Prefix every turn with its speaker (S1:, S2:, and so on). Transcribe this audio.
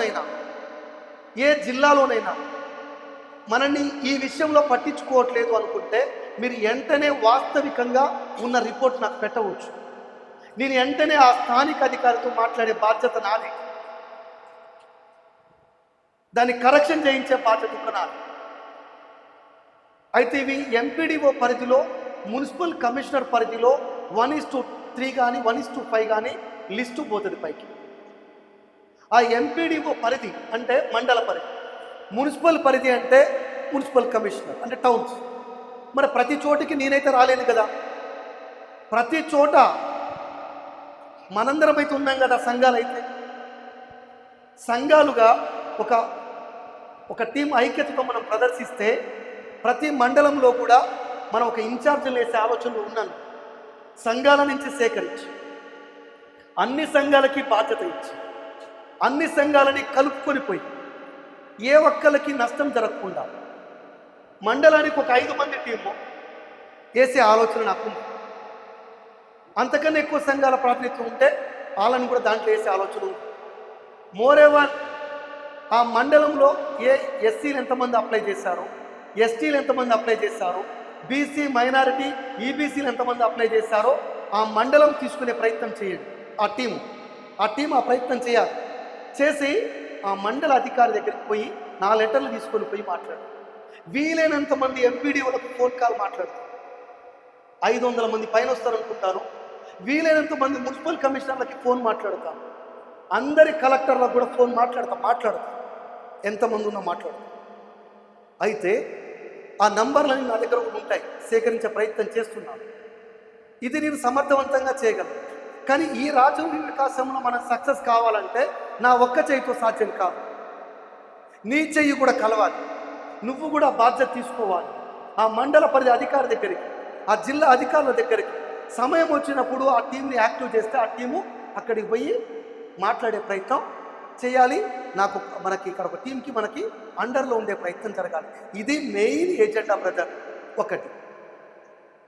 S1: మండలంలోనైనా ఏ జిల్లాలోనైనా మనల్ని ఈ విషయంలో పట్టించుకోవట్లేదు అనుకుంటే మీరు వెంటనే వాస్తవికంగా ఉన్న రిపోర్ట్ నాకు పెట్టవచ్చు. నేను వెంటనే ఆ స్థానిక అధికారితో మాట్లాడే బాధ్యత నాది. దాన్ని కరెక్షన్ చేయించే బాధ్యత కూడా నాది. అయితే ఇవి ఎంపీడీఓ పరిధిలో, మున్సిపల్ కమిషనర్ పరిధిలో 1:3 కానీ 1:5 కానీ లిస్టు పోతుంది పైకి. ఆ ఎంపీడీఓ పరిధి అంటే మండల పరిధి, మున్సిపల్ పరిధి అంటే మున్సిపల్ కమిషనర్ అంటే టౌన్స్. మరి ప్రతి చోటికి నేనైతే రాలేను కదా. ప్రతి చోట మనందరం అయితే ఉన్నాం కదా. సంఘాలైతే సంఘాలుగా ఒక టీం ఐక్యతతో మనం ప్రదర్శిస్తే ప్రతి మండలంలో కూడా మనం ఒక ఇన్ఛార్జీలు వేసే ఆలోచనలు ఉన్నాను. సంఘాల నుంచి సేకరించి అన్ని సంఘాలకి బాధ్యత ఇచ్చి అన్ని సంఘాలని కలుపుకొని పోయి ఏ ఒక్కరికి నష్టం జరగకుండా మండలానికి ఒక 5 మంది టీము వేసే ఆలోచన నాకు ఉంది. అంతకన్నా ఎక్కువ సంఘాల ప్రాతినిధ్యం ఉంటే వాళ్ళని కూడా దాంట్లో వేసే ఆలోచన ఉంది. మోరేవర్ ఆ మండలంలో ఎస్సీలు ఎంతమంది అప్లై చేశారు, ఎస్టీలు ఎంతమంది అప్లై చేశారు, బీసీ మైనారిటీ ఈబీసీలు ఎంతమంది అప్లై చేశారో ఆ మండలం తీసుకునే ప్రయత్నం చేయండి. ఆ టీం ఆ ప్రయత్నం చేయాలి. చేసి ఆ మండల అధికారి దగ్గరికి పోయి 4 లెటర్లు తీసుకొని పోయి మాట్లాడు. వీలైనంత మంది ఎంపీడీఓలకు ఫోన్ కాల్ మాట్లాడతారు. 500 మంది పైన వస్తారనుకుంటారు. వీలైనంత మంది మున్సిపల్ కమిషనర్లకి ఫోన్ మాట్లాడతారు. అందరి కలెక్టర్లకు కూడా ఫోన్ మాట్లాడతారు. ఎంతమంది ఉన్నా మాట్లాడతారు. అయితే ఆ నంబర్లన్నీ నా దగ్గర ఉంటాయి, సేకరించే ప్రయత్నం చేస్తున్నాను. ఇది నేను సమర్థవంతంగా చేయగలను. కానీ ఈ రాజ్యాంగ వికాసంలో మనం సక్సెస్ కావాలంటే నా ఒక్క చేయితో సాధ్యం కాదు. నీ చెయ్యి కూడా కలవాలి. నువ్వు కూడా బాధ్యత తీసుకోవాలి. ఆ మండల పరిధి అధికారి దగ్గరికి, ఆ జిల్లా అధికారుల దగ్గరికి సమయం వచ్చినప్పుడు ఆ టీంని యాక్టివ్ చేస్తే ఆ టీము అక్కడికి పోయి మాట్లాడే ప్రయత్నం చేయాలి. మనకి ఇక్కడ ఒక టీంకి మనకి అండర్లో ఉండే ప్రయత్నం జరగాలి. ఇది మెయిన్ ఏజెండా బ్రదర్. ఒకటి